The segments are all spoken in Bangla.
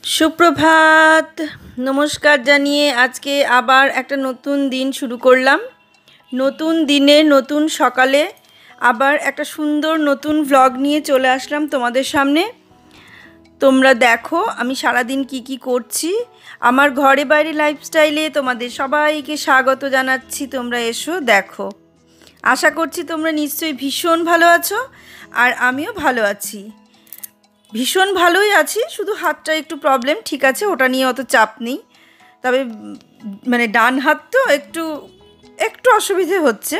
সুপ্রভাত। নমস্কার জানিয়ে আজকে আবার একটা নতুন দিন শুরু করলাম। নতুন দিনে নতুন সকালে আবার একটা সুন্দর নতুন ভ্লগ নিয়ে চলে আসলাম তোমাদের সামনে। তোমরা দেখো আমি সারাদিন কি করছি। আমার ঘরে বাইরে লাইফস্টাইলে তোমাদের সবাইকে স্বাগত জানাচ্ছি। তোমরা এসো দেখো। আশা করছি তোমরা নিশ্চয়ই ভীষণ ভালো আছো, আর আমিও ভালো আছি, ভীষণ ভালোই আছি। শুধু হাতটা একটু প্রবলেম, ঠিক আছে, ওটা নিয়ে অত চাপ নেই। তবে মানে ডান হাত তো একটু একটু অসুবিধে হচ্ছে।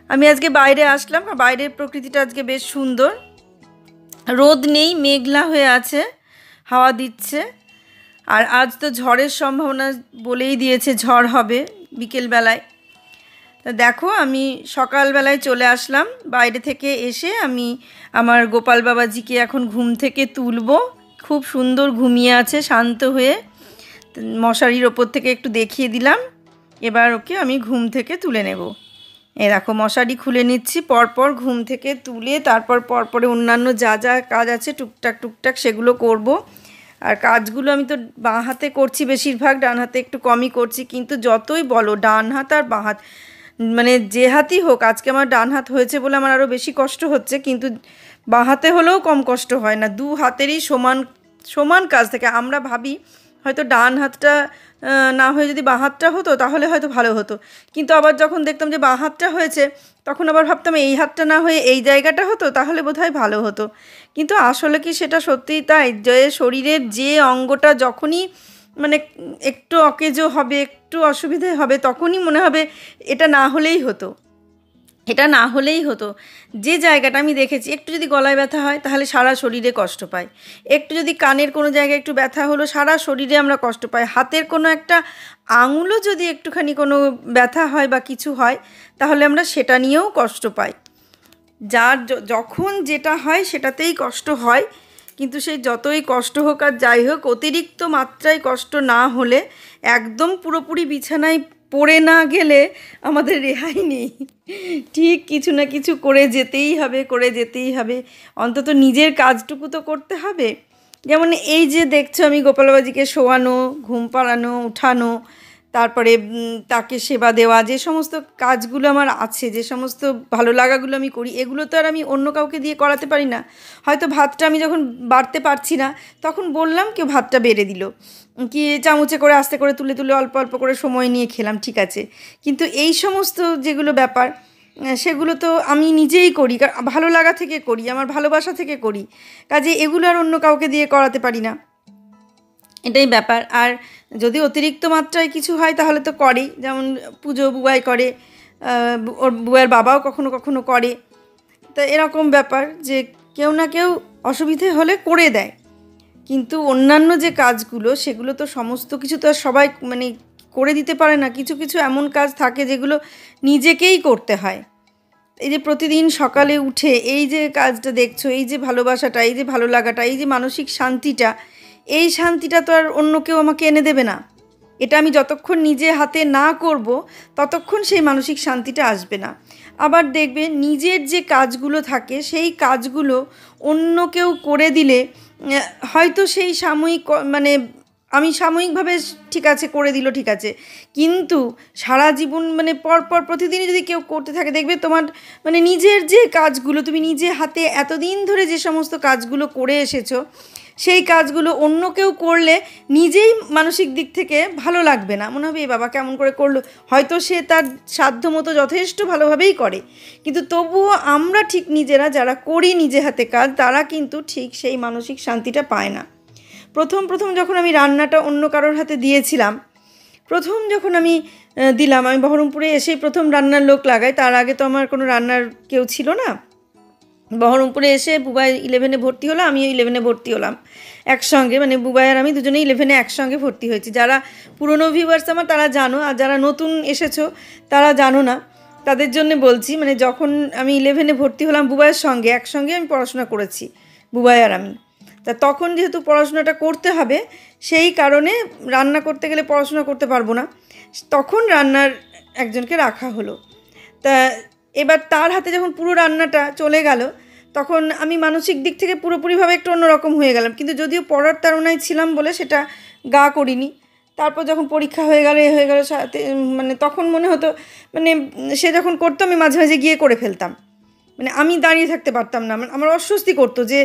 আমি আজকে বাইরে আসলাম, বাইরের প্রকৃতিটা আজকে বেশ সুন্দর, রোদ নেই, মেঘলা হয়ে আছে, হাওয়া দিচ্ছে। আর আজ তো ঝড়ের সম্ভাবনা বলেই দিয়েছে, ঝড় হবে বিকেলবেলায়। তা দেখো আমি সকালবেলায় চলে আসলাম। বাইরে থেকে এসে আমি আমার গোপাল বাবাজিকে এখন ঘুম থেকে তুলব। খুব সুন্দর ঘুমিয়ে আছে শান্ত হয়ে, মশারির ওপর থেকে একটু দেখিয়ে দিলাম। এবার ওকে আমি ঘুম থেকে তুলে নেব। এই দেখো মশারি খুলে নিচ্ছি, পরপর ঘুম থেকে তুলে তারপর পরপরে অন্যান্য যা যা কাজ আছে টুকটাক সেগুলো করব। আর কাজগুলো আমি তো বাঁ হাতে করছি বেশিরভাগ, ডান হাতে একটু কমই করছি। কিন্তু যতই বলো ডান হাত আর বাঁ হাত, মানে যে হাতই হোক, আজকে আমার ডান হাত হয়েছে বলে আমার আরও বেশি কষ্ট হচ্ছে, কিন্তু বাঁ হাতে হলেও কম কষ্ট হয় না। দু হাতেরই সমান সমান কাজ থেকে আমরা ভাবি হয়তো ডান হাতটা না হয়ে যদি বাঁ হাতটা হতো তাহলে হয়তো ভালো হতো। কিন্তু আবার যখন দেখতাম যে বাঁ হাতটা হয়েছে, তখন আবার ভাবতাম এই হাতটা না হয়ে এই জায়গাটা হতো তাহলে বোধহয় ভালো হতো। কিন্তু আসলে কি সেটা সত্যিই তাই? যে শরীরের যে অঙ্গটা যখনই মানে একটু অকেজো হবে, একটু অসুবিধে হবে, তখনই মনে হবে এটা না হলেই হতো, এটা না হলেই হতো। যে জায়গাটা আমি দেখেছি, একটু যদি গলায় ব্যথা হয় তাহলে সারা শরীরে কষ্ট পায়, একটু যদি কানের কোনো জায়গায় একটু ব্যথা হলো সারা শরীরে আমরা কষ্ট পাই, হাতের কোনো একটা আঙুলও যদি একটুখানি কোনো ব্যথা হয় বা কিছু হয় তাহলে আমরা সেটা নিয়েও কষ্ট পাই। যার যখন যেটা হয় সেটাতেই কষ্ট হয়। কিন্তু সেই যতই কষ্ট হোক আর যাই হোক, অতিরিক্ত মাত্রায় কষ্ট না হলে, একদম পুরোপুরি বিছানায় পড়ে না গেলে আমাদের রেহাই নেই। ঠিক কিছু না কিছু করে যেতেই হবে। অন্তত নিজের কাজটুকু তো করতে হবে। যেমন এই যে দেখছো আমি গোপালবাজিকে শোয়ানো, ঘুম পাড়ানো, উঠানো, তারপরে তাকে সেবা দেওয়া, যে সমস্ত কাজগুলো আমার আছে, যে সমস্ত ভালো লাগাগুলো আমি করি, এগুলো তো আর আমি অন্য কাউকে দিয়ে করাতে পারি না। হয়তো ভাতটা আমি যখন বাড়তে পারছি না তখন বললাম, কেউ ভাতটা বেড়ে দিল, কি চামচে করে আস্তে করে তুলে তুলে অল্প অল্প করে সময় নিয়ে খেলাম, ঠিক আছে। কিন্তু এই সমস্ত যেগুলো ব্যাপার সেগুলো তো আমি নিজেই করি, ভালো লাগা থেকে করি, আমার ভালোবাসা থেকে করি। কাজে এগুলো আর অন্য কাউকে দিয়ে করাতে পারি না, এটাই ব্যাপার। আর যদি অতিরিক্ত মাত্রায় কিছু হয় তাহলে তো করেই, যেমন পুজো বুবাই করে, ওর বুয়ের বাবাও কখনো কখনো করে। তা এরকম ব্যাপার যে কেউ না কেউ অসুবিধে হলে করে দেয়। কিন্তু অন্যান্য যে কাজগুলো সেগুলো তো সমস্ত কিছু তো আর সবাই মানে করে দিতে পারে না। কিছু কিছু এমন কাজ থাকে যেগুলো নিজেকেই করতে হয়। এই যে প্রতিদিন সকালে উঠে এই যে কাজটা দেখছো, এই যে ভালোবাসাটা, এই যে ভালো লাগাটা, এই যে মানসিক শান্তিটা, এই শান্তিটা তো আর অন্য কেউ আমাকে এনে দেবে না। এটা আমি যতক্ষণ নিজে হাতে না করব ততক্ষণ সেই মানসিক শান্তিটা আসবে না। আবার দেখবে নিজের যে কাজগুলো থাকে সেই কাজগুলো অন্য কেউ করে দিলে হয়তো সেই সাময়িক মানে আমি সাময়িকভাবে ঠিক আছে করে দিল, ঠিক আছে, কিন্তু সারা জীবন মানে পরপর প্রতিদিনই যদি কেউ করতে থাকে, দেখবে তোমার মানে নিজের যে কাজগুলো তুমি নিজে হাতে এতদিন ধরে যে সমস্ত কাজগুলো করে এসেছো, সেই কাজগুলো অন্য কেউ করলে নিজেই মানসিক দিক থেকে ভালো লাগবে না। মনে হবে এ বাবা কেমন করে করলো, হয়তো সে তার সাধ্যমতো যথেষ্ট ভালোভাবেই করে, কিন্তু তবুও আমরা ঠিক নিজেরা যারা করি নিজে হাতে কাজ, তারা কিন্তু ঠিক সেই মানসিক শান্তিটা পায় না। প্রথম যখন আমি রান্নাটা অন্য কারোর হাতে দিয়েছিলাম, যখন আমি দিলাম, আমি বহরমপুরে এসেই প্রথম রান্নার লোক লাগাই, তার আগে তো আমার কোনো রান্নার কেউ ছিল না। বহরমপুরে এসে বুবাই 11-এ ভর্তি হলো, আমিও 11-এ ভর্তি হলাম একসঙ্গে, মানে বুবাই আর আমি দুজনেই 11-এ একসঙ্গে ভর্তি হয়েছি। যারা পুরনো ভিউয়ার্স আমার তারা জানো, আর যারা নতুন এসেছো তারা জানো না, তাদের জন্য বলছি। মানে যখন আমি 11-এ ভর্তি হলাম বুবাইয়ের সঙ্গে, একসঙ্গে আমি পড়াশোনা করেছি বুবাই আর আমি। তা তখন যেহেতু পড়াশোনাটা করতে হবে, সেই কারণে রান্না করতে গেলে পড়াশোনা করতে পারবো না, তখন রান্নার একজনকে রাখা হলো। তা এবার তার হাতে যখন পুরো রান্নাটা চলে গেল, তখন আমি মানসিক দিক থেকে পুরোপুরিভাবে একটু অন্যরকম হয়ে গেলাম, কিন্তু যদিও পড়ার তাড়নায় ছিলাম বলে সেটা গা করিনি। তারপর যখন পরীক্ষা হয়ে গেল হয়ে গেল সাথে মানে তখন মনে হতো মানে সে যখন করতো আমি মাঝে মাঝে গিয়ে করে ফেলতাম, মানে আমি দাঁড়িয়ে থাকতে পারতাম না, আমার অস্বস্তি করতো যে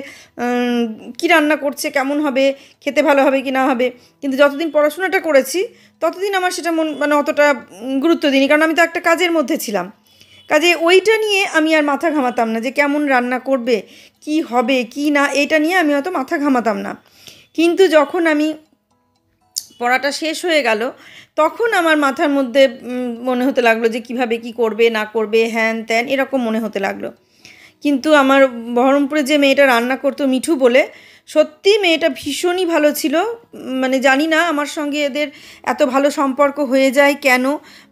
কী রান্না করছে, কেমন হবে, খেতে ভালো হবে কি না হবে। কিন্তু যতদিন পড়াশোনাটা করেছি ততদিন আমার সেটা মানে অতটা গুরুত্ব দিইনি, কারণ আমি তো একটা কাজের মধ্যে ছিলাম। কাজে ওইটা নিয়ে আমি আর মাথা ঘামাতাম না যে কেমন রান্না করবে, কি হবে কি না, এটা নিয়ে আমি অত মাথা ঘামাতাম না। কিন্তু যখন আমি পড়াটা শেষ হয়ে গেল তখন আমার মাথার মধ্যে মনে হতে লাগলো যে কিভাবে কি করবে না করবে, হ্যান ত্যান এরকম মনে হতে লাগলো। কিন্তু আমার বহরমপুরে যে মেয়েটা রান্না করতো মিঠু বলে, সত্যি মেয়েটা ভীষণই ভালো ছিল। মানে জানি না আমার সঙ্গে এদের এত ভালো সম্পর্ক হয়ে যায় কেন,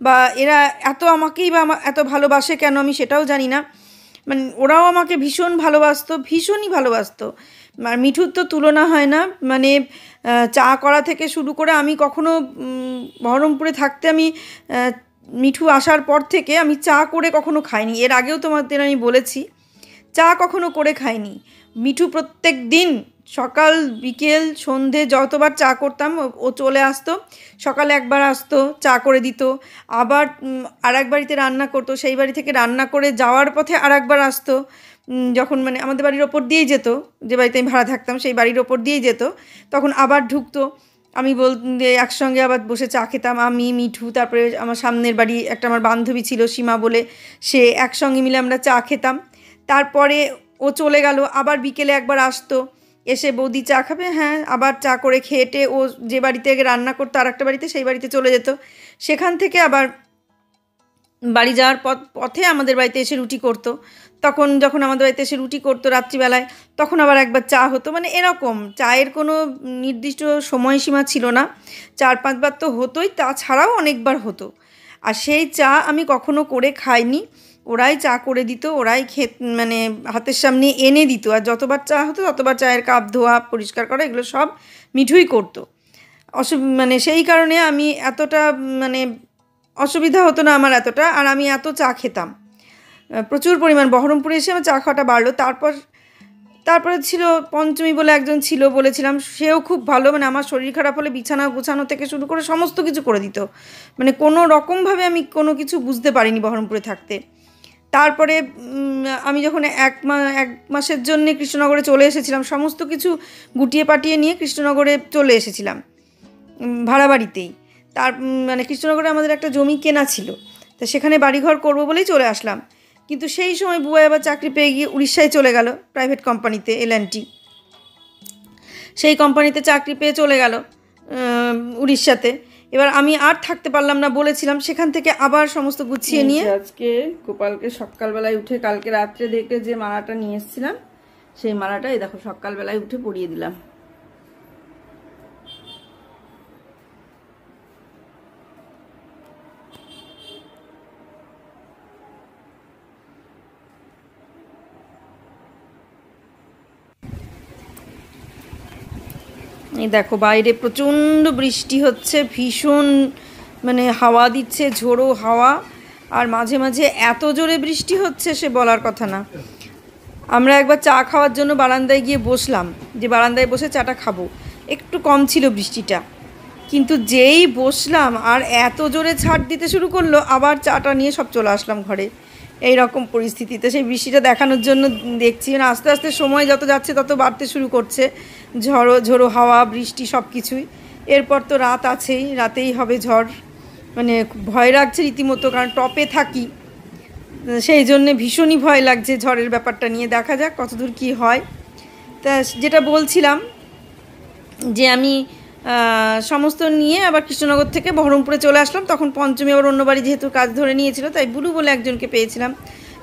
বা এরা এত আমাকেই বা এত ভালোবাসে কেন আমি সেটাও জানি না। মানে ওরাও আমাকে ভীষণ ভালোবাসতো, ভীষণই ভালোবাসতো। আর মিঠুর তো তুলনা হয় না, মানে চা করা থেকে শুরু করে আমি কখনো বহরমপুরে থাকতে আমি মিঠু আসার পর থেকে আমি চা করে কখনো খাইনি। এর আগেও তোমাদের আমি বলেছি চা কখনো করে খাইনি। মিঠু প্রত্যেক দিন সকাল বিকেল সন্ধে যতবার চা করতাম ও চলে আসতো, সকালে একবার আসতো চা করে দিত, আবার আর এক বাড়িতে রান্না করতো, সেই বাড়ি থেকে রান্না করে যাওয়ার পথে আর একবার আসতো। যখন মানে আমাদের বাড়ির ওপর দিয়েই যেত, যে বাড়িতে আমি ভাড়া থাকতাম সেই বাড়ির ওপর দিয়েই যেত, তখন আবার ঢুকতো। আমি একসঙ্গে আবার বসে চা খেতাম, আমি মিঠু, তারপরে আমার সামনের বাড়ি একটা আমার বান্ধবী ছিল সীমা বলে, সে একসঙ্গে মিলে আমরা চা খেতাম। তারপরে ও চলে গেল, আবার বিকেলে একবার আসতো, এসে বৌদি চা খাবে, হ্যাঁ, আবার চা করে খেটে ও যে বাড়িতে রান্না করতো আর একটা বাড়িতে, সেই বাড়িতে চলে যেত। সেখান থেকে আবার বাড়ি যাওয়ার পথে আমাদের বাড়িতে এসে রুটি করতো। তখন যখন আমাদের বাড়িতে এসে রুটি করতো রাত্রিবেলায়, তখন আবার একবার চা হতো। মানে এরকম চায়ের কোনো নির্দিষ্ট সময়সীমা ছিল না, 4-5 বার তো হতোই, তাছাড়াও অনেকবার হতো। আর সেই চা আমি কখনো করে খাইনি, ওরাই চা করে দিত, ওরাই মানে হাতের সামনে এনে দিত। আর যতবার চা হতো ততবার চায়ের কাপ ধোয়া পরিষ্কার করা এগুলো সব মিঠুই করতো। মানে সেই কারণে আমি এতটা মানে অসুবিধা হতো না আমার এতটা, আর আমি এত চা খেতাম প্রচুর পরিমাণ। বহরমপুরে এসে আমার চা খাওয়াটা বাড়লো। তারপরে ছিল পঞ্চমী বলে একজন ছিল, বলেছিলাম, সেও খুব ভালো। মানে আমার শরীর খারাপ হলে বিছানা গোছানো থেকে শুরু করে সমস্ত কিছু করে দিত। মানে কোনো রকমভাবে আমি কোনো কিছু বুঝতে পারিনি বহরমপুরে থাকতে। তারপরে আমি যখন এক মাসের জন্যে কৃষ্ণনগরে চলে এসেছিলাম, সমস্ত কিছু গুটিয়ে পাটিয়ে নিয়ে কৃষ্ণনগরে চলে এসেছিলাম ভাড়া বাড়িতেই। মানে কৃষ্ণনগরে আমাদের একটা জমি কেনা ছিল, তা সেখানে বাড়িঘর করবো বলেই চলে আসলাম। কিন্তু সেই সময় বুয়াই আবার চাকরি পেয়ে গিয়ে উড়িষ্যায় চলে গেল, প্রাইভেট কোম্পানিতে, L&T সেই কোম্পানিতে চাকরি পেয়ে চলে গেল উড়িষ্যাতে। এবার আমি আর থাকতে পারলাম না, বলেছিলাম, সেখান থেকে আবার সমস্ত গুছিয়ে নিয়ে আজকে গোপালকে সকালবেলায় উঠে, কালকে রাত্রে দেখে যে মালাটা নিয়ে এসেছিলাম সেই মালাটা এই দেখো সকালবেলায় উঠে পরিয়ে দিলাম। এই দেখো বাইরে প্রচণ্ড বৃষ্টি হচ্ছে, ভীষণ মানে হাওয়া দিচ্ছে, ঝোড়ো হাওয়া, আর মাঝে মাঝে এত জোরে বৃষ্টি হচ্ছে সে বলার কথা না। আমরা একবার চা খাওয়ার জন্য বারান্দায় গিয়ে বসলাম, যে বারান্দায় বসে চাটা খাবো, একটু কম ছিল বৃষ্টিটা, কিন্তু যেই বসলাম আর এত জোরে ছাট দিতে শুরু করলো, আবার চাটা নিয়ে সব চলে আসলাম ঘরে। এই রকম পরিস্থিতিতে সেই বৃষ্টিটা দেখানোর জন্য দেখছি, মানে আস্তে আস্তে সময় যত যাচ্ছে তত বাড়তে শুরু করছে, ঝোড়ো হাওয়া বৃষ্টি সব কিছুই। এরপর তো রাত আছেই, রাতেই হবে ঝড়। মানে ভয় লাগছে রীতিমতো, কারণ টপে থাকি, সেই জন্যে ভীষণই ভয় লাগছে ঝড়ের ব্যাপারটা নিয়ে। দেখা যাক কতদূর কী হয়। তা যেটা বলছিলাম যে আমি সমস্ত নিয়ে আবার কৃষ্ণনগর থেকে বহরমপুরে চলে আসলাম। তখন পঞ্চমী আবার অন্য বাড়ি যেহেতু কাজ ধরে নিয়েছিল, তাই বুলু বলে একজনকে পেয়েছিলাম।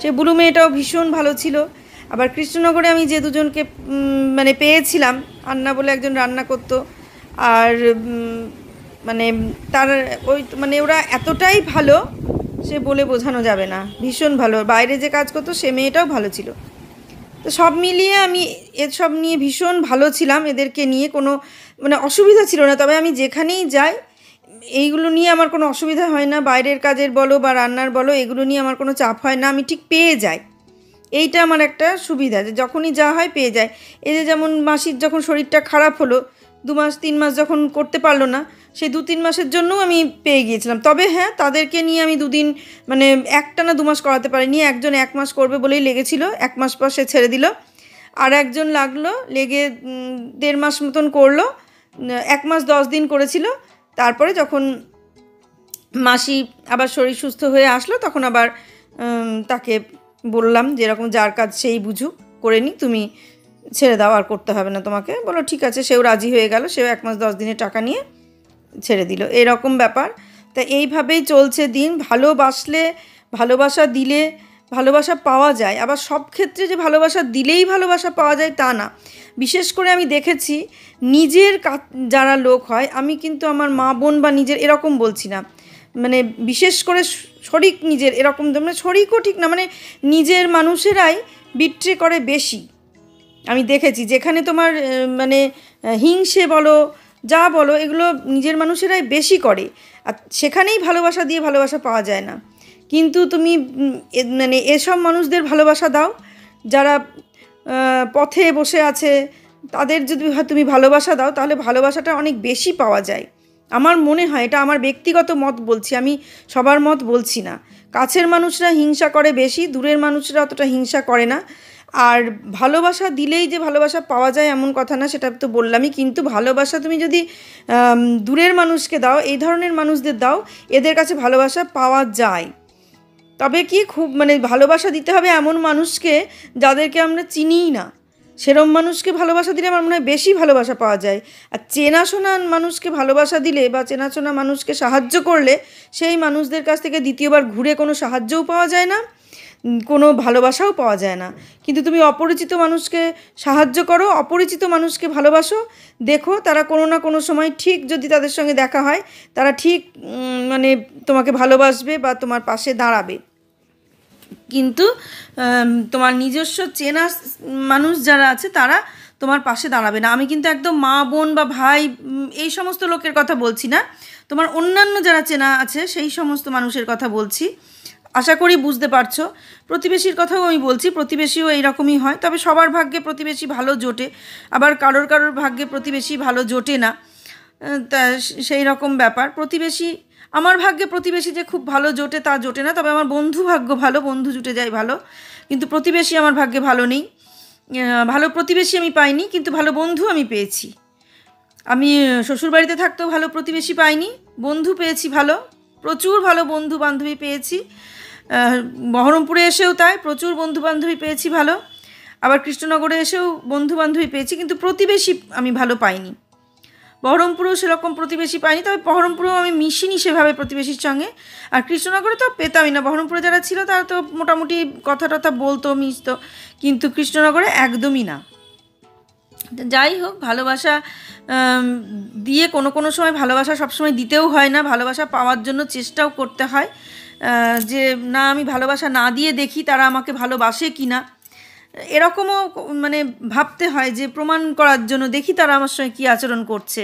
সেই বুলু মেয়েটাও ভীষণ ভালো ছিল। আবার কৃষ্ণনগরে আমি যে দুজনকে মানে পেয়েছিলাম, আন্না বলে একজন রান্না করতো, আর মানে তার ওই মানে ওরা এতটাই ভালো সে বলে বোঝানো যাবে না, ভীষণ ভালো। বাইরে যে কাজ করতো সে মেয়েটাও ভালো ছিল। তো সব মিলিয়ে আমি এসব নিয়ে ভীষণ ভালো ছিলাম, এদেরকে নিয়ে কোনো মানে অসুবিধা ছিল না। তবে আমি যেখানেই যাই এইগুলো নিয়ে আমার কোনো অসুবিধা হয় না, বাইরের কাজের বলো বা রান্নার বলো, এগুলো নিয়ে আমার কোনো চাপ হয় না, আমি ঠিক পেয়ে যাই। এইটা আমার একটা সুবিধা, যে যখনই যা হয় পেয়ে যায়। এই যে যেমন মাসির যখন শরীরটা খারাপ হলো, 2 মাস 3 মাস যখন করতে পারলো না, সেই 2-3 মাসের জন্যও আমি পেয়ে গিয়েছিলাম। তবে হ্যাঁ, তাদেরকে নিয়ে আমি 2 দিন মানে একটানা 2 মাস করাতে পারিনি। একজন 1 মাস করবে বলেই লেগেছিল, 1 মাস পর সে ছেড়ে দিল। আর একজন লাগলো, লেগে 1.5 মাস মতন করলো, 1 মাস 10 দিন করেছিল। তারপরে যখন মাসি আবার শরীর সুস্থ হয়ে আসলো, তখন আবার তাকে বললাম যে এরকম যার কাজ সেই বুঝুক, করে নি, তুমি ছেড়ে দাও, আর করতে হবে না তোমাকে। বলো ঠিক আছে, সেও রাজি হয়ে গেল, সেও 1 মাস 10 দিনের টাকা নিয়ে ছেড়ে দিল। এরকম ব্যাপার। তা এইভাবেই চলছে দিন। ভালোবাসলে, ভালোবাসা দিলে ভালোবাসা পাওয়া যায়। আবার সব ক্ষেত্রে যে ভালোবাসা দিলেই ভালোবাসা পাওয়া যায় তা না। বিশেষ করে আমি দেখেছি নিজের যারা লোক হয়, আমি কিন্তু আমার মা বোন বা নিজের এরকম বলছি না, মানে বিশেষ করে শরিক নিজের এরকম, মানে শরিকও ঠিক না, মানে নিজের মানুষেরাই বিট্রে করে বেশি। আমি দেখেছি যেখানে তোমার মানে হিংসে বলো, যা বলো, এগুলো নিজের মানুষেরাই বেশি করে, আর সেখানেই ভালোবাসা দিয়ে ভালোবাসা পাওয়া যায় না। কিন্তু তুমি মানে এসব মানুষদের ভালোবাসা দাও যারা পথে বসে আছে, তাদের যদি তুমি ভালোবাসা দাও, তাহলে ভালোবাসাটা অনেক বেশি পাওয়া যায়। আমার মনে হয়, এটা আমার ব্যক্তিগত মত বলছি, আমি সবার মত বলছি না। কাছের মানুষরা হিংসা করে বেশি, দূরের মানুষরা অতটা হিংসা করে না। আর ভালোবাসা দিলেই যে ভালোবাসা পাওয়া যায় এমন কথা না, সেটা তো বললামই। কিন্তু ভালোবাসা তুমি যদি দূরের মানুষকে দাও, এই ধরনের মানুষদের দাও, এদের কাছে ভালোবাসা পাওয়া যায়। তবে কি, খুব মানে ভালোবাসা দিতে হবে এমন মানুষকে যাদেরকে আমরা চিনিই না, সেরম মানুষকে ভালোবাসা দিলে আমার মনে হয় বেশি ভালোবাসা পাওয়া যায়। আর চেনাশোনা মানুষকে ভালোবাসা দিলে বা চেনাশোনা মানুষকে সাহায্য করলে, সেই মানুষদের কাছ থেকে দ্বিতীয়বার ঘুরে কোনো সাহায্যও পাওয়া যায় না, কোনো ভালোবাসাও পাওয়া যায় না। কিন্তু তুমি অপরিচিত মানুষকে সাহায্য করো, অপরিচিত মানুষকে ভালোবাসো, দেখো তারা কোনো না কোনো সময় ঠিক, যদি তাদের সঙ্গে দেখা হয়, তারা ঠিক মানে তোমাকে ভালোবাসবে বা তোমার পাশে দাঁড়াবে। কিন্তু তোমার নিজস্ব চেনা মানুষ যারা আছে, তারা তোমার পাশে দাঁড়াবে না। আমি কিন্তু একদম মা বোন বা ভাই এই সমস্ত লোকের কথা বলছি না, তোমার অন্যান্য যারা চেনা আছে সেই সমস্ত মানুষের কথা বলছি। আশা করি বুঝতে পারছো। প্রতিবেশীর কথাও আমি বলছি, প্রতিবেশীও এইরকমই হয়। তবে সবার ভাগ্যে প্রতিবেশী ভালো জোটে, আবার কারোর কারোর ভাগ্যে প্রতিবেশী ভালো জোটে না। তা সেই রকম ব্যাপার। প্রতিবেশী, আমার ভাগ্যে প্রতিবেশী যে খুব ভালো জোটে তা জোটে না। তবে আমার বন্ধু ভাগ্য ভালো, বন্ধু জুটে যায় ভালো। কিন্তু প্রতিবেশী আমার ভাগ্যে ভালো নেই। ভালো প্রতিবেশী আমি পাইনি, কিন্তু ভালো বন্ধু আমি পেয়েছি। আমি শ্বশুরবাড়িতে থাকতেও ভালো প্রতিবেশী পাইনি, বন্ধু পেয়েছি ভালো, প্রচুর ভালো বন্ধু বান্ধবী পেয়েছি। বহরমপুরে এসেও তাই, প্রচুর বন্ধু বান্ধবী পেয়েছি ভালো। আবার কৃষ্ণনগরে এসেও বন্ধু বান্ধবী পেয়েছি, কিন্তু প্রতিবেশী আমি ভালো পাইনি। বহরমপুরেও সেরকম প্রতিবেশী পাইনি, তবে বহরমপুরেও আমি মিশিনি সেভাবে প্রতিবেশীর সঙ্গে। আর কৃষ্ণনগরে তো পেতামই না, বহরমপুরে যারা ছিল তারা তো মোটামুটি কথা টথা বলতো, মিশতো, কিন্তু কৃষ্ণনগরে একদমই না। যাই হোক, ভালোবাসা দিয়ে কোনো কোনো সময় ভালোবাসা সবসময় দিতেও হয় না, ভালোবাসা পাওয়ার জন্য চেষ্টাও করতে হয়। যে না, আমি ভালোবাসা না দিয়ে দেখি তারা আমাকে ভালোবাসে কি না, এরকমও মানে ভাবতে হয়, যে প্রমাণ করার জন্য দেখি তারা আমার সঙ্গে কী আচরণ করছে,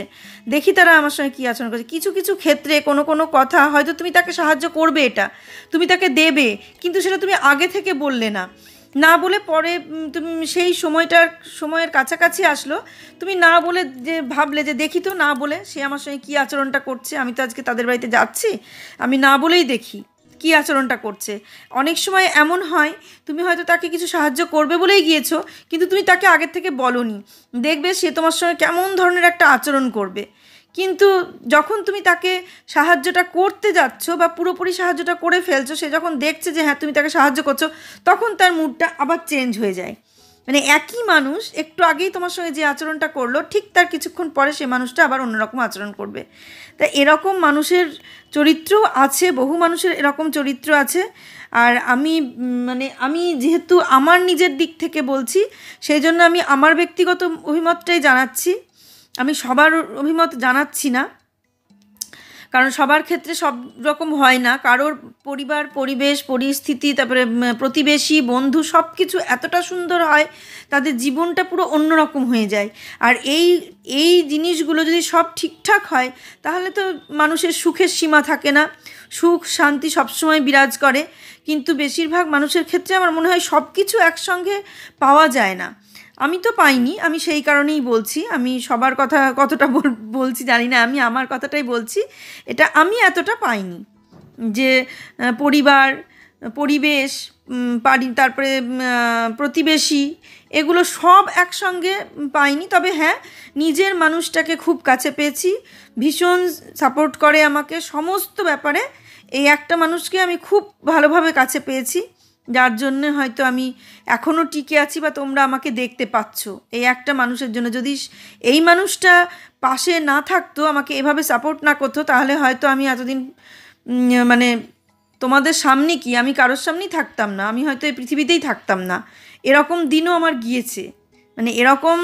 দেখি তারা আমার সঙ্গে কী আচরণ করছে। কিছু কিছু ক্ষেত্রে কোনো কোনো কথা হয়তো তুমি তাকে সাহায্য করবে, এটা তুমি তাকে দেবে, কিন্তু সেটা তুমি আগে থেকে বললে না, না বলে পরে তুমি সেই সময়ের কাছাকাছি আসলো, তুমি না বলে যে ভাবলে যে দেখি তো, না বলে সে আমার সঙ্গে কী আচরণটা করছে, আমি তো আজকে তাদের বাড়িতে যাচ্ছি, আমি না বলেই দেখি কী আচরণটা করছে। অনেক সময় এমন হয়, তুমি হয়তো তাকে কিছু সাহায্য করবে বলেই গিয়েছো, কিন্তু তুমি তাকে আগের থেকে বলোনি, দেখবে সে তোমার সঙ্গে কেমন ধরনের একটা আচরণ করবে। কিন্তু যখন তুমি তাকে সাহায্যটা করতে যাচ্ছ বা পুরোপুরি সাহায্যটা করে ফেলছো, সে যখন দেখছে যে হ্যাঁ তুমি তাকে সাহায্য করছো, তখন তার মুডটা আবার চেঞ্জ হয়ে যায়। মানে একই মানুষ একটু আগেই তোমার সঙ্গে যে আচরণটা করলো, ঠিক তার কিছুক্ষণ পরে সে মানুষটা আবার অন্যরকম আচরণ করবে। তা এরকম মানুষের চরিত্র আছে, বহু মানুষের এরকম চরিত্র আছে। আর আমি যেহেতু আমার নিজের দিক থেকে বলছি, সেই জন্য আমি আমার ব্যক্তিগত অভিমতটাই জানাচ্ছি, আমি সবার অভিমত জানাচ্ছি না। কারণ সবার ক্ষেত্রে সব রকম হয় না, কারোর পরিবার পরিবেশ পরিস্থিতি তারপরে প্রতিবেশী বন্ধু সব কিছু এতটা সুন্দর হয়, তাদের জীবনটা পুরো অন্যরকম হয়ে যায়। আর এই এই জিনিসগুলো যদি সব ঠিকঠাক হয় তাহলে তো মানুষের সুখের সীমা থাকে না, সুখ শান্তি সবসময় বিরাজ করে। কিন্তু বেশিরভাগ মানুষের ক্ষেত্রে আমার মনে হয় সব কিছু একসঙ্গে পাওয়া যায় না। আমি তো পাইনি, আমি সেই কারণেই বলছি। আমি সবার কথা কতটা বলছি জানি না, আমি আমার কথাটাই বলছি। এটা আমি এতটা পাইনি যে পরিবার পরিবেশ তারপরে প্রতিবেশী এগুলো সব একসঙ্গে পাইনি। তবে হ্যাঁ, নিজের মানুষটাকে খুব কাছে পেয়েছি, ভীষণ সাপোর্ট করে আমাকে সমস্ত ব্যাপারে। এই একটা মানুষকে আমি খুব ভালোভাবে কাছে পেয়েছি, যার জন্যে হয়তো আমি এখনও টিকে আছি বা তোমরা আমাকে দেখতে পাচ্ছ। এই একটা মানুষের জন্য, যদি এই মানুষটা পাশে না থাকতো, আমাকে এভাবে সাপোর্ট না করতো, তাহলে হয়তো আমি এতদিন মানে তোমাদের সামনে কি আমি কারোর সামনেই থাকতাম না, আমি হয়তো এই পৃথিবীতেই থাকতাম না। এরকম দিনও আমার গিয়েছে, মানে এরকম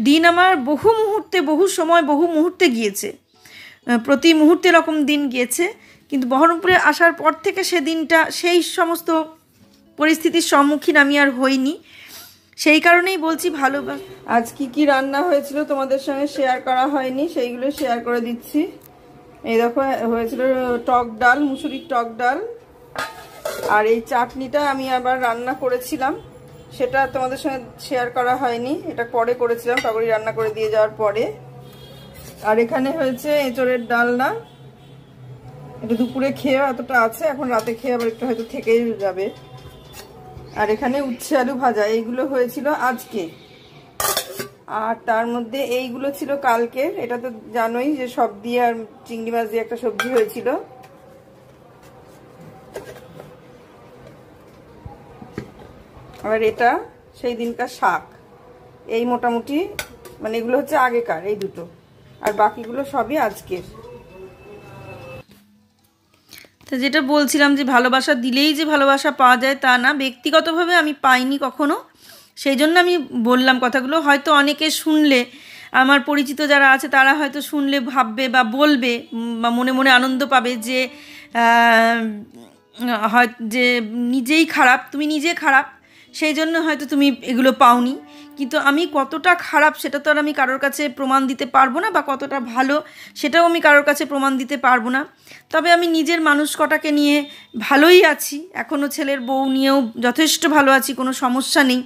দিন আমার বহু মুহূর্তে বহু সময় বহু মুহূর্তে গিয়েছে, প্রতি মুহূর্তে এরকম দিন গিয়েছে। কিন্তু বহরমপুরে আসার পর থেকে সেদিনটা সেই সমস্ত পরিস্থিতির সম্মুখীন আমি আর হইনি। সেই কারণেই বলছি ভালোবাসা। আজ কি রান্না হয়েছিল তোমাদের সঙ্গে শেয়ার করা হয়নি, সেইগুলো শেয়ার করে দিচ্ছি। এই দেখো, হয়েছিল টক ডাল, মুসুরির টক ডাল, আর এই চাটনিটা আমি আবার রান্না করেছিলাম, সেটা তোমাদের সঙ্গে শেয়ার করা হয়নি, এটা পরে করেছিলাম টগরি রান্না করে দিয়ে যাওয়ার পরে। আর এখানে হয়েছে এঁচড়ের ডালনা, এটা দুপুরে খেয়ে এতটা আছে, এখন রাতে খেয়ে আবার একটু হয়তো থেকেই যাবে। আর এখানে উচ্ছে আলু ভাজা, এইগুলো হয়েছিল আজকে। আর তার মধ্যে এইগুলো ছিল কালকে, এটা তো জানোই যে সব দিয়ে আর চিংড়ি মাছ দিয়ে একটা সবজি হয়েছিল। আর এটা সেই দিনকার শাক। এই মোটামুটি মানে এগুলো হচ্ছে আগেকার এই দুটো, আর বাকিগুলো সবই আজকের। তো যেটা বলছিলাম যে ভালোবাসা দিলেই যে ভালোবাসা পাওয়া যায় তা না, ব্যক্তিগতভাবে আমি পাইনি কখনো, সেই জন্য আমি বললাম কথাগুলো। হয়তো অনেকে শুনলে, আমার পরিচিত যারা আছে তারা হয়তো শুনলে ভাববে বা বলবে বা মনে মনে আনন্দ পাবে যে হয় যে নিজেই খারাপ, তুমি নিজে খারাপ, সেই জন্য হয়তো তুমি এগুলো পাওনি। কিন্তু আমি কতটা খারাপ সেটা তো আর আমি কারোর কাছে প্রমাণ দিতে পারবো না, বা কতটা ভালো সেটাও আমি কারোর কাছে প্রমাণ দিতে পারবো না। তবে আমি নিজের মানুষ কটাকে নিয়ে ভালোই আছি, এখনও ছেলের বউ নিয়েও যথেষ্ট ভালো আছি, কোনো সমস্যা নেই।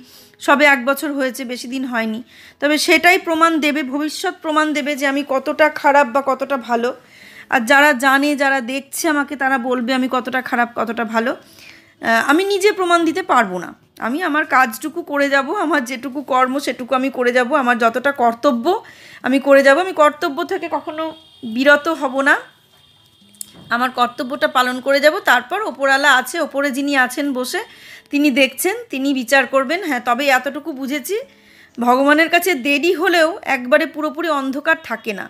সবে 1 বছর হয়েছে, বেশি দিন হয়নি। তবে সেটাই প্রমাণ দেবে, ভবিষ্যৎ প্রমাণ দেবে যে আমি কতটা খারাপ বা কতটা ভালো। আর যারা জানে, যারা দেখছে আমাকে, তারা বলবে আমি কতটা খারাপ কতটা ভালো। আমি নিজে প্রমাণ দিতে পারবো না। আমি আমার কাজটুকু করে যাব, আমার যেটুকু কর্ম সেটুকু আমি করে যাব, আমার যতটা কর্তব্য আমি করে যাব। আমি কর্তব্য থেকে কখনো বিরত হব না, আমার কর্তব্যটা পালন করে যাব। তারপর ওপরওয়ালা আছে, ওপরে যিনি আছেন বসে, তিনি দেখছেন, তিনি বিচার করবেন। হ্যাঁ, তবে এতটুকু বুঝেছি, ভগবানের কাছে দেরি হলেও একবারে পুরোপুরি অন্ধকার থাকে না।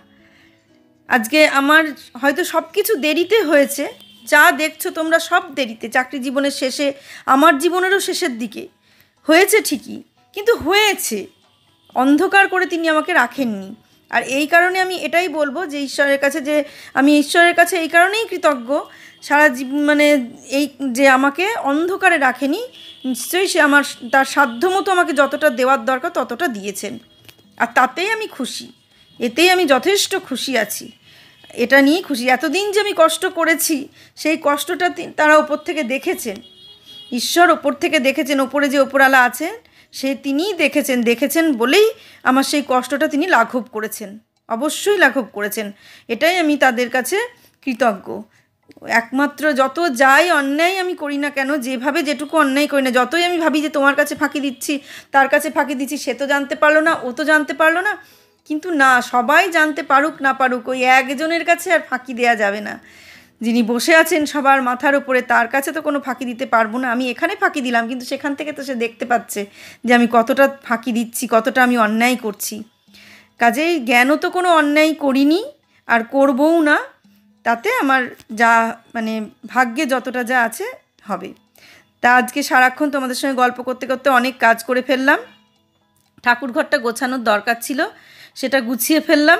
আজকে আমার হয়তো সব কিছু দেরিতে হয়েছে, যা দেখছো তোমরা সব দেরিতে, চাকরি জীবনের শেষে, আমার জীবনেরও শেষের দিকে হয়েছে ঠিকই, কিন্তু হয়েছে, অন্ধকার করে তিনি আমাকে রাখেননি। আর এই কারণে আমি এটাই বলবো যে ঈশ্বরের কাছে, যে আমি ঈশ্বরের কাছে এই কারণেই কৃতজ্ঞ, সারা মানে এই যে আমাকে অন্ধকারে রাখেনি, নিশ্চয়ই সে আমার তার সাধ্যমতো আমাকে যতটা দেওয়ার দরকার ততটা দিয়েছেন। আর তাতেই আমি খুশি, এতেই আমি যথেষ্ট খুশি আছি, এটা নিয়েই খুশি। এতদিন যে আমি কষ্ট করেছি, সেই কষ্টটা তারা ওপর থেকে দেখেছেন, ঈশ্বর ওপর থেকে দেখেছেন, ওপরে যে ওপরওয়ালা আছেন তিনিই দেখেছেন বলেই আমার সেই কষ্টটা তিনি লাঘব করেছেন, অবশ্যই লাঘব করেছেন। এটাই আমি তাদের কাছে কৃতজ্ঞ। একমাত্র যত যাই অন্যায় আমি করি না কেন, যেভাবে যেটুকু অন্যায় করি না, যতই আমি ভাবি যে তোমার কাছে ফাঁকি দিচ্ছি, তার কাছে ফাঁকি দিচ্ছি, সে তো জানতে পারলো না, ও তো জানতে পারলো না, কিন্তু না, সবাই জানতে পারুক না পারুক, ওই একজনের কাছে আর ফাঁকি দেওয়া যাবে না। যিনি বসে আছেন সবার মাথার উপরে, তার কাছে তো কোনো ফাঁকি দিতে পারবো না। আমি এখানে ফাঁকি দিলাম, কিন্তু সেখান থেকে তো সে দেখতে পাচ্ছে যে আমি কতটা ফাঁকি দিচ্ছি, কতটা আমি অন্যায় করছি। কাজেই জ্ঞানও তো কোনো অন্যায় করিনি, আর করবও না। তাতে আমার যা মানে ভাগ্যে যতটা যা আছে হবে। তা আজকে সারাক্ষণ তোমাদের সঙ্গে গল্প করতে করতে অনেক কাজ করে ফেললাম। ঠাকুর ঘরটা গোছানোর দরকার ছিল, সেটা গুছিয়ে ফেললাম।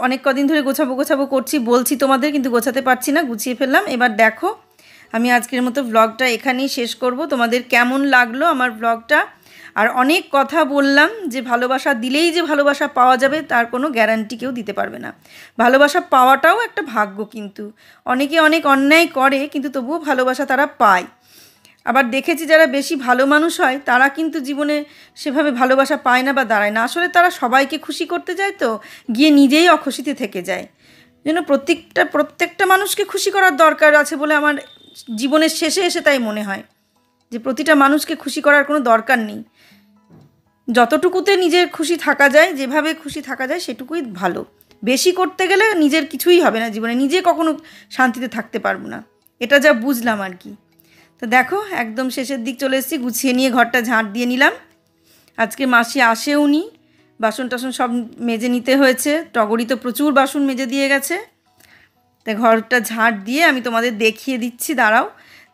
অনেক কদিন ধরে গোছাবো গোছাবো করছি, বলছি তোমাদের, কিন্তু গোছাতে পারছি না। গুছিয়ে ফেললাম। এবার দেখো, আমি আজকের মতো ব্লগটা এখানেই শেষ করব। তোমাদের কেমন লাগলো আমার ব্লগটা? আর অনেক কথা বললাম, যে ভালোবাসা দিলেই যে ভালোবাসা পাওয়া যাবে তার কোনো গ্যারান্টি কেউ দিতে পারবে না। ভালোবাসা পাওয়াটাও একটা ভাগ্য, কিন্তু অনেকে অনেক অন্যায় করে কিন্তু তবুও ভালোবাসা তারা পায়। আবার দেখেছি যারা বেশি ভালো মানুষ হয় তারা কিন্তু জীবনে সেভাবে ভালোবাসা পায় না বা দাঁড়ায় না। আসলে তারা সবাইকে খুশি করতে যায়, তো গিয়ে নিজেই অখুশিতে থেকে যায়। যেন প্রত্যেকটা মানুষকে খুশি করার দরকার আছে বলে আমার জীবনের শেষে এসে তাই মনে হয়, যে প্রতিটা মানুষকে খুশি করার কোনো দরকার নেই। যতটুকুতে নিজের খুশি থাকা যায়, যেভাবে খুশি থাকা যায় সেটুকুই ভালো। বেশি করতে গেলে নিজের কিছুই হবে না জীবনে, নিজে কখনো শান্তিতে থাকতে পারবো না। এটা যা বুঝলাম আর কি। তো দেখো, একদম শেষের দিক চলে এসেছি। গুছিয়ে নিয়ে ঘরটা ঝাঁট দিয়ে নিলাম। আজকে মাসি আসেও নি, বাসন টাসন সব মেজে নিতে হয়েছে। টগরি তো প্রচুর বাসন মেজে দিয়ে গেছে। তাই ঘরটা ঝাঁট দিয়ে আমি তোমাদের দেখিয়ে দিচ্ছি, দাঁড়াও,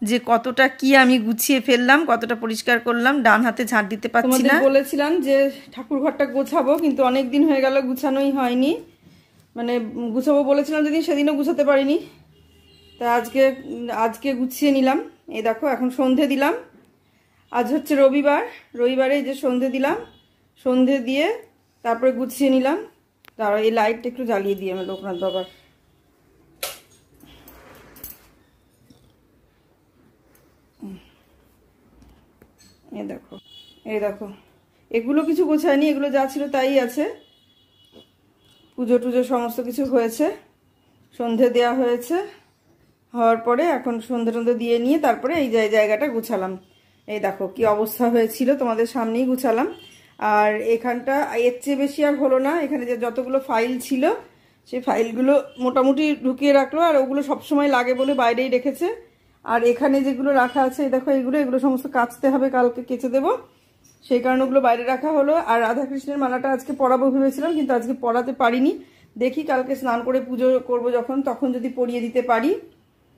যে কতটা কি আমি গুছিয়ে ফেললাম, কতটা পরিষ্কার করলাম। ডান হাতে ঝাঁট দিতে পারছি না। বলেছিলাম যে ঠাকুর ঘরটা গোছাবো, কিন্তু অনেক দিন হয়ে গেল গুছানোই হয়নি। মানে গুছাবো বলেছিলাম যেদিন, সেদিনও গুছাতে পারিনি। তা আজকে গুছিয়ে নিলাম। এই দেখো, এখন সন্ধে দিলাম। আজ হচ্ছে রবিবারে এই যে সন্ধে দিলাম। সন্ধে দিয়ে তারপরে গুছিয়ে নিলাম। তারপর এই লাইটটা একটু জ্বালিয়ে দিই আমি লোকনাথ বাবার। এই দেখো, এগুলো কিছু গোছায়নি, এগুলো যা ছিল তাই আছে। পুজো টুজো সমস্ত কিছু হয়েছে, সন্ধে দেওয়া হয়েছে। হওয়ার পরে এখন সন্ধে টন্ধে দিয়ে নিয়ে তারপরে এই জায়গাটা গুছালাম। এই দেখো কি অবস্থা হয়েছিল, তোমাদের সামনেই গুছালাম। আর এখানটা এর চেয়ে বেশি আর হলো না। এখানে যে যতগুলো ফাইল ছিল সেই ফাইলগুলো মোটামুটি ঢুকিয়ে রাখলো, আর ওগুলো সবসময় লাগে বলে বাইরেই রেখেছে। আর এখানে যেগুলো রাখা আছে দেখো, এগুলো সমস্ত কাচতে হবে, কালকে কেচে দেবো, সেই কারণে ওগুলো বাইরে রাখা হলো। আর রাধাকৃষ্ণের মালাটা আজকে পরাবো ভেবেছিলাম, কিন্তু আজকে পরাতে পারিনি। দেখি কালকে স্নান করে পুজো করব যখন, তখন যদি পরিয়ে দিতে পারি।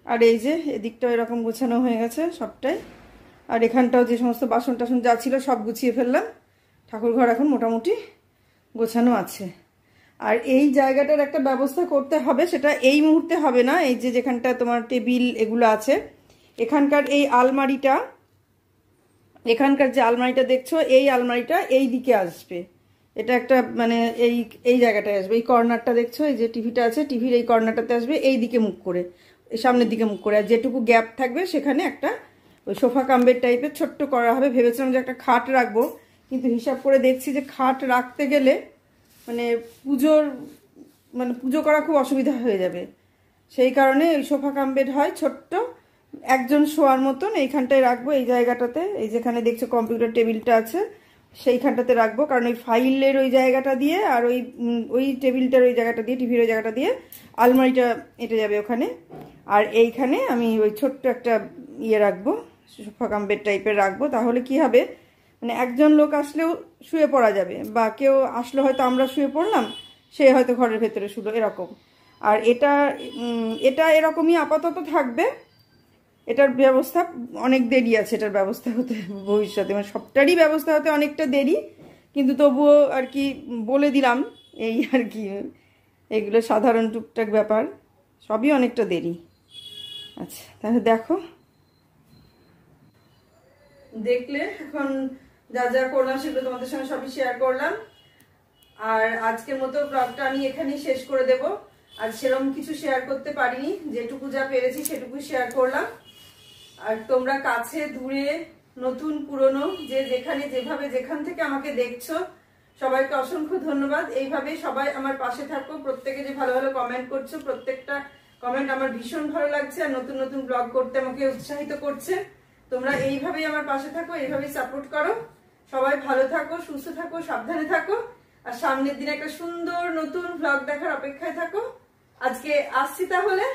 আর এই যে এদিকটাও এরকম গোছানো হয়ে গেছে সবটাই। আর এখানটাও যে সমস্ত বাসন টাসন যা ছিল সব গুছিয়ে ফেললাম। ঠাকুর ঘর এখন মোটামুটি গোছানো আছে। আর এই জায়গাটার একটা ব্যবস্থা করতে হবে, সেটা এই মুহূর্তে হবে না। এই যে যেখানটা তোমার টেবিল এগুলো আছে, এখানকার এই আলমারিটা, এখানকার যে আলমারিটা দেখছো, এই আলমারিটা এই দিকে আসবে। এটা একটা মানে এই জায়গাটায় আসবে, এই কর্নারটা দেখছো, এই যে টিভিটা আছে, টিভির এই কর্নারটাতে আসবে, এই দিকে মুখ করে, সামনের দিকে মুখ করে। আর যেটুকু গ্যাপ থাকবে সেখানে একটা ওই সোফা কাম্বের টাইপের ছোট্ট করা হবে। ভেবেছিলাম যে একটা খাট রাখবো, কিন্তু হিসাব করে দেখছি যে খাট রাখতে গেলে মানে পুজো করা খুব অসুবিধা হয়ে যাবে। সেই কারণে ওই সোফা কাম্বের হয় ছোট্ট, একজন শোয়ার মতন এইখানটায় রাখবো, এই জায়গাটাতে। এই যেখানে দেখছো কম্পিউটার টেবিলটা আছে সেইখানটাতে রাখবো, কারণ ওই ফাইলের ওই জায়গাটা দিয়ে আর ওই টেবিলটার ওই জায়গাটা দিয়ে, টিভির ওই জায়গাটা দিয়ে আলমারিটা এঁটে যাবে ওখানে। আর এইখানে আমি ওই ছোট্ট একটা ইয়ে রাখবো, সোফা কাম্বের টাইপের রাখবো। তাহলে কি হবে, মানে একজন লোক আসলেও শুয়ে পড়া যাবে, বা কেউ আসলে হয়তো আমরা শুয়ে পড়লাম, সে হয়তো ঘরের ভেতরে শুলো, এরকম। আর এটা এরকমই আপাতত থাকবে। এটার ব্যবস্থা অনেক দেরি আছে, এটার ব্যবস্থা হতে ভবিষ্যতে, মানে সবটারই ব্যবস্থা হতে অনেকটা দেরি, কিন্তু তবুও আর কি বলে দিলাম, এই আর কি। এগুলো সাধারণ টুকটাক ব্যাপার, সবই অনেকটা দেরি। আচ্ছা, তাহলে দেখো, দেখলে এখন যা যা করলাম সেগুলো তোমাদের সঙ্গে সবই শেয়ার করলাম। আর আজকের মতো ব্লগটা আমি এখানেই শেষ করে দেব। আর সেরকম কিছু শেয়ার করতে পারিনি, যেটুকু যা পেরেছি সেটুকুই শেয়ার করলাম। আর তোমরা কাছে দূরে নতুন পুরনো যে যেখান থেকে আমাকে দেখছো, সবাইকে অসংখ্য ধন্যবাদ। এইভাবেই সবাই আমার পাশে থাকো। প্রত্যেকে যে ভালো ভালো কমেন্ট করছো, প্রত্যেকটা কমেন্ট আমার ভীষণ ভালো লাগছে, আর নতুন নতুন ব্লগ করতে আমাকে উৎসাহিত করছে। তোমরা এইভাবেই আমার পাশে থাকো, এইভাবেই সাপোর্ট করো। সবাই ভালো থাকো, সুস্থ থাকো, সাবধানে থাকো। আর সামনের দিনে একটা সুন্দর নতুন ব্লগ দেখার অপেক্ষায় থাকো। আজকে আসছি তাহলে।